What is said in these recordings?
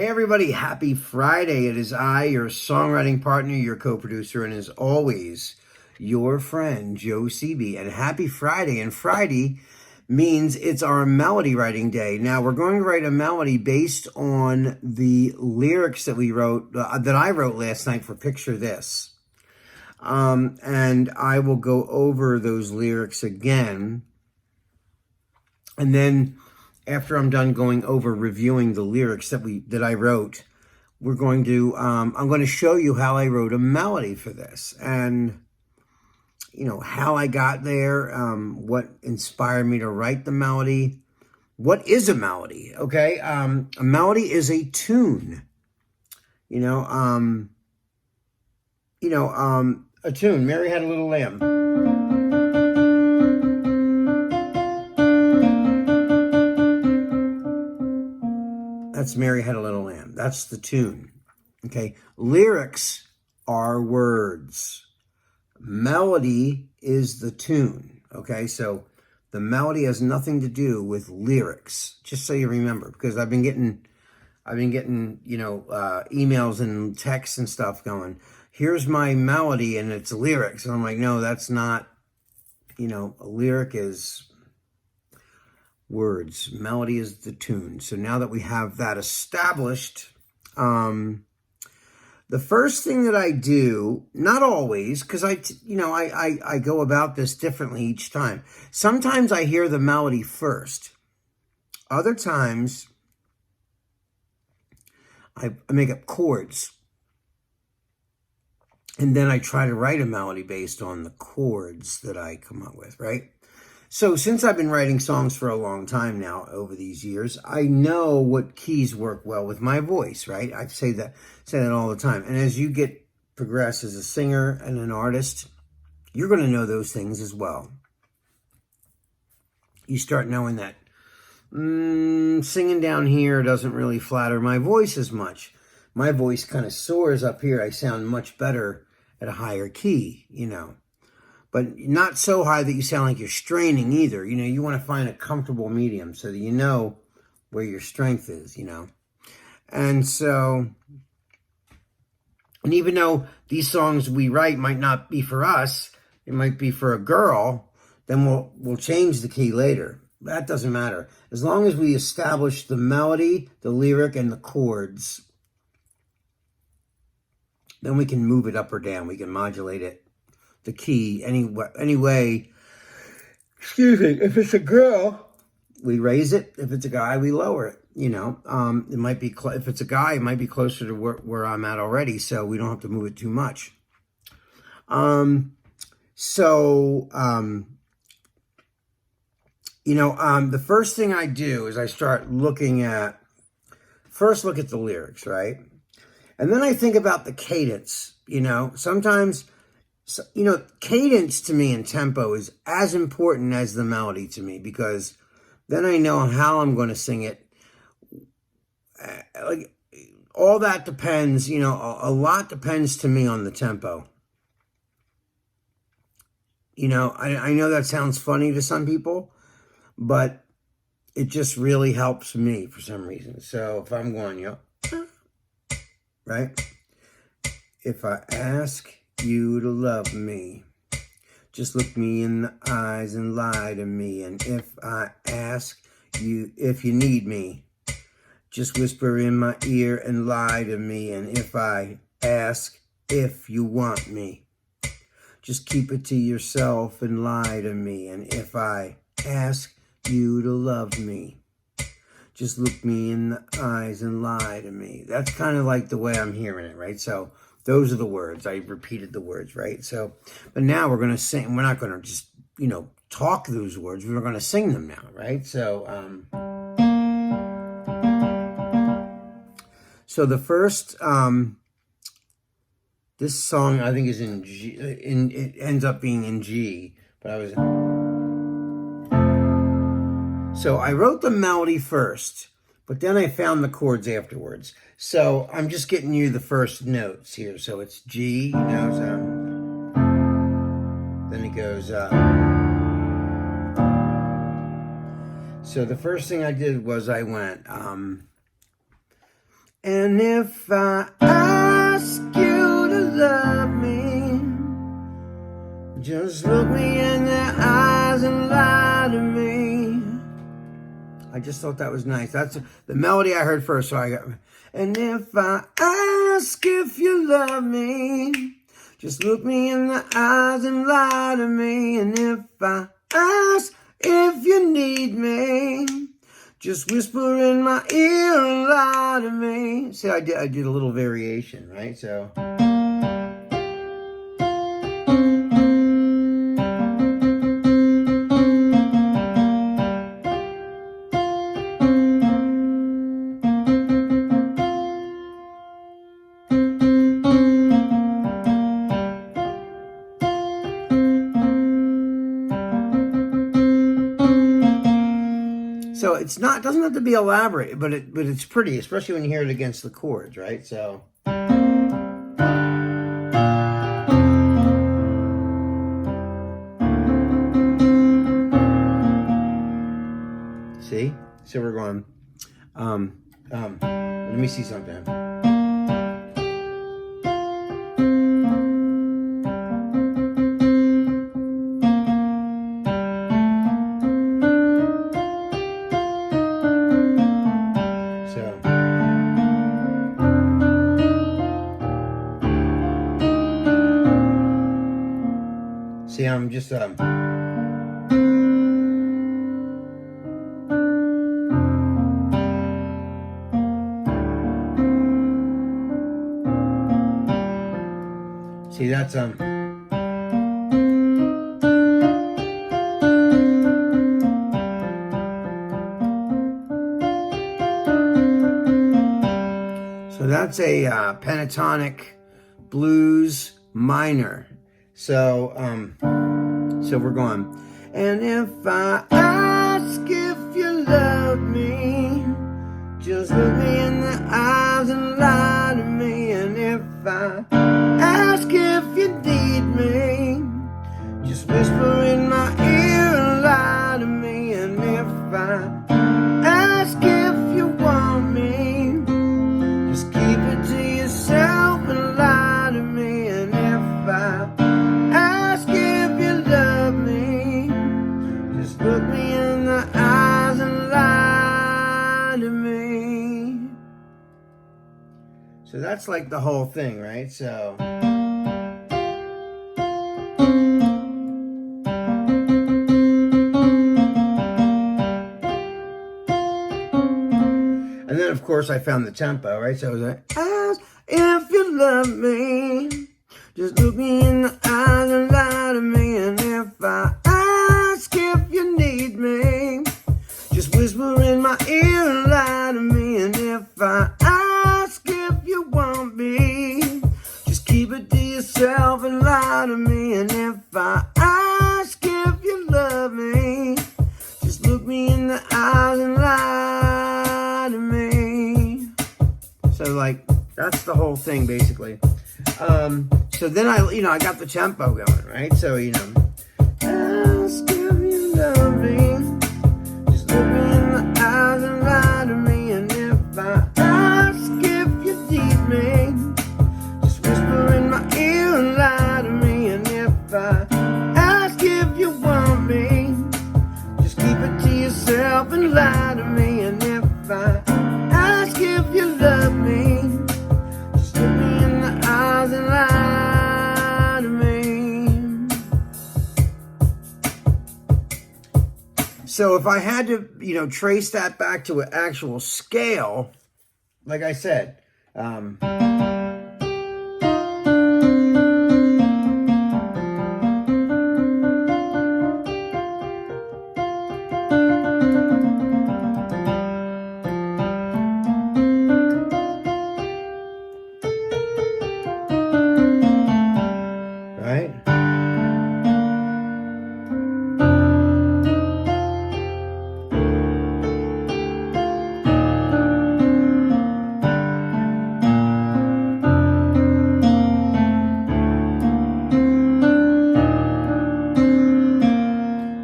Hey everybody, happy Friday. It is I, your songwriting partner, your co-producer, and as always, your friend, Joe CB. And happy Friday. And Friday means it's our melody writing day. Now, we're going to write a melody based on the lyrics that we wrote, that I wrote last night for Picture This. And I will go over those lyrics again. And then after I'm done going over reviewing the lyrics that I wrote, we're going to I'm going to show you how I wrote a melody for this, and how I got there, what inspired me to write the melody. What is a melody? Okay, a melody is a tune. A tune. Mary Had a Little Lamb. That's Mary Had a Little Lamb. That's the tune. Okay. Lyrics are words. Melody is the tune. Okay. So the melody has nothing to do with lyrics. Just so you remember, because I've been getting emails and texts and stuff going, here's my melody and it's lyrics. And I'm like, no, that's not, a lyric is words. Melody is the tune. So now that we have that established, the first thing that I do, not always, because I go about this differently each time. Sometimes I hear the melody first. Other times I make up chords. And then I try to write a melody based on the chords that I come up with, right? So since I've been writing songs for a long time now, over these years, I know what keys work well with my voice, right? I say that all the time. And as you progress as a singer and an artist, you're going to know those things as well. You start knowing that singing down here doesn't really flatter my voice as much. My voice kind of soars up here. I sound much better at a higher key, but not so high that you sound like you're straining either. You want to find a comfortable medium so that you know where your strength is, And so, and even though these songs we write might not be for us, it might be for a girl, then we'll change the key later. That doesn't matter. As long as we establish the melody, the lyric, and the chords, then we can move it up or down. We can modulate it, the key, any way. Excuse me. If it's a girl, we raise it. If it's a guy, we lower it. It might be if it's a guy, it might be closer to where I'm at already, so we don't have to move it too much. The first thing I do is I start look at the lyrics, right? And then I think about the cadence. Sometimes, cadence to me and tempo is as important as the melody to me, because then I know how I'm going to sing it. All that depends, a lot depends to me on the tempo. I know that sounds funny to some people, but it just really helps me for some reason. So if I'm going, right? If I ask you to love me, just look me in the eyes and lie to me. And if I ask you if you need me, just whisper in my ear and lie to me. And if I ask if you want me, just keep it to yourself and lie to me. And if I ask you to love me, just look me in the eyes and lie to me. That's kind of like the way I'm hearing it, right? So those are the words. I repeated the words, right? So, but now we're going to sing. We're not going to just, talk those words. We're going to sing them now, right? So, so the first, this song I think is in G. It ends up being in G, but So I wrote the melody first, but then I found the chords afterwards. So I'm just getting you the first notes here. So it's G, then it goes, so the first thing I did was I went, And if I ask you to love me, just look me in the eyes and lie to me. I just thought that was nice. That's the melody I heard first, so I got. And if I ask if you love me, just look me in the eyes and lie to me. And if I ask if you need me, just whisper in my ear and lie to me. See, I did a little variation, right? So. So it's not, doesn't have to be elaborate, but it's pretty, especially when you hear it against the chords, right? So. See? So we're going, let me see something. See, I'm just, see, that's, so that's a pentatonic blues minor. So, so we're going. And if I ask if you love me, just look me in the eyes and lie to me. And if I ask if you need me, just whisper in my ear and lie to me. And if I ask if you want me, just keep it to yourself and lie to me. And if I ask if you love me, just look me in the eyes and lie to me. So that's like the whole thing, right? So. And then, of course, I found the tempo, right? So I was like, ask if you love me, just look me in the eyes and lie to me. And if I ask if you need me, just whisper in my ear and lie to me. And if I ask if you want me, just keep it to yourself and lie to me. And if I ask if you love me, just look me in the eyes and lie to me. So, like, that's the whole thing, basically. So then I got the tempo going, right? So, ask if you love me, just look me in the eyes and lie to me. And if I ask if you need me, just whisper in my ear and lie to me. And if I ask if you want me, just keep it to yourself and lie to me. And if I ask if you love me, just look me in the eyes and lie to me. So if I had to, trace that back to an actual scale, like I said, right?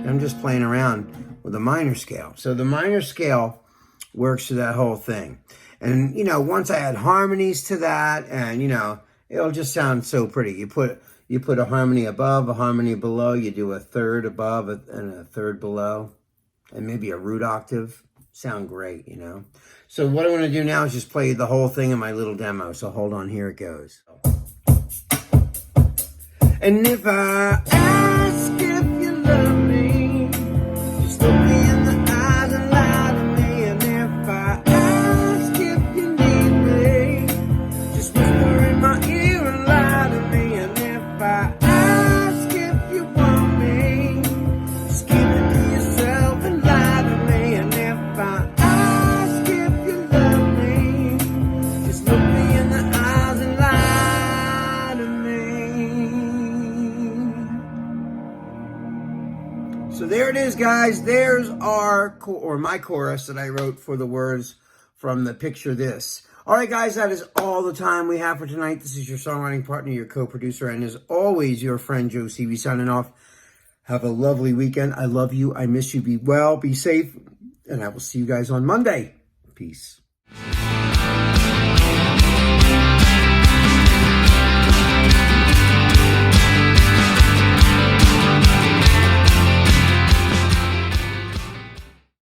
I'm just playing around with a minor scale. So the minor scale works to that whole thing. And, you know, once I add harmonies to that, and, you know, it'll just sound so pretty. You put a harmony above, a harmony below, you do a third above and a third below, and maybe a root octave. Sound great, you know. So what I'm going to do now is just play the whole thing in my little demo. So hold on, here it goes. And if I ask if you love me, just look me in the eyes and lie to me. And if I ask if you need me, just whisper in my ear and lie to me. And if I ask if you want me, just keep it to yourself and lie to me. And if I ask if you love me, just look me in the eyes and lie to me. So there it is, guys. There's my chorus that I wrote for the words from the Picture This. All right, guys, that is all the time we have for tonight. This is your songwriting partner, your co-producer, and as always, your friend Joe CV signing off. Have a lovely weekend. I love you. I miss you. Be well, be safe, and I will see you guys on Monday. Peace.